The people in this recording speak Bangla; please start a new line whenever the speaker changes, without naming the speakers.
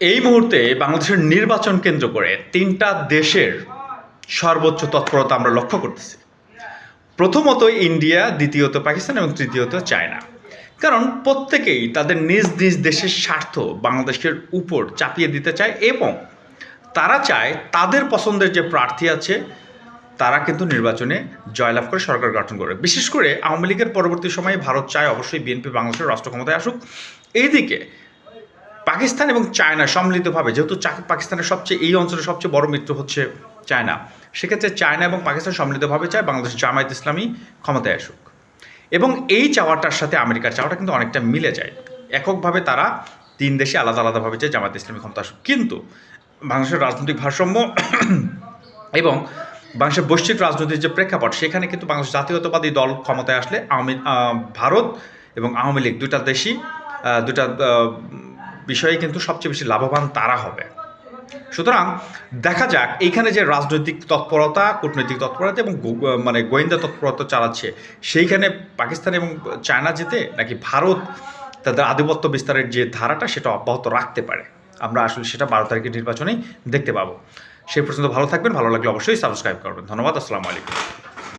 এই মুহূর্তে বাংলাদেশের নির্বাচন কেন্দ্র করে তিনটা দেশের সর্বোচ্চ তৎপরতা আমরা লক্ষ্য করতেছি। প্রথমত ইন্ডিয়া, দ্বিতীয়ত পাকিস্তান এবং তৃতীয়ত চায়না। কারণ প্রত্যেকেই তাদের নিজ নিজ দেশের স্বার্থ বাংলাদেশের উপর চাপিয়ে দিতে চায় এবং তারা চায় তাদের পছন্দের যে প্রার্থী আছে তারা কিন্তু নির্বাচনে জয়লাভ করে সরকার গঠন করে। বিশেষ করে আওয়ামী লীগের পরবর্তী সময়ে ভারত চায় অবশ্যই বিএনপি বাংলাদেশের রাষ্ট্র ক্ষমতায় আসুক। এইদিকে পাকিস্তান এবং চায়না সম্মিলিতভাবে, যেহেতু পাকিস্তানের এই অঞ্চলের সবচেয়ে বড় মিত্র হচ্ছে চায়না, সেক্ষেত্রে চায়না এবং পাকিস্তান সম্মিলিতভাবে চায় বাংলাদেশ জামায়াত ইসলামী ক্ষমতায় আসুক। এবং এই চাওয়াটার সাথে আমেরিকার চাওয়াটা কিন্তু অনেকটা মিলে যায়। এককভাবে তারা তিন দেশে আলাদা আলাদাভাবে চায় জামায়াত ইসলামী ক্ষমতা আসুক, কিন্তু বাংলাদেশের রাজনৈতিক ভারসাম্য এবং বাংলাদেশের বৈশ্বিক রাজনৈতিক যে প্রেক্ষাপট, সেখানে কিন্তু বাংলাদেশ জাতীয়তাবাদী দল ক্ষমতায় আসলে ভারত এবং আওয়ামী লীগ দুইটা বিষয়ে কিন্তু সবচেয়ে বেশি লাভবান তারা হবে। সুতরাং দেখা যাক এইখানে যে রাজনৈতিক তৎপরতা, কূটনৈতিক তৎপরতা এবং গোয়েন্দা তৎপরতা চালাচ্ছে, সেইখানে পাকিস্তান এবং চায়না জিতে নাকি ভারত তাদের আধিপত্য বিস্তারের যে ধারাটা সেটা অব্যাহত রাখতে পারে, আমরা আসলে সেটা 12 তারিখের নির্বাচনেই দেখতে পাবো। সেই পর্যন্ত ভালো থাকবেন, ভালো লাগলে অবশ্যই সাবস্ক্রাইব করবেন। ধন্যবাদ, আসসালামু আলাইকুম।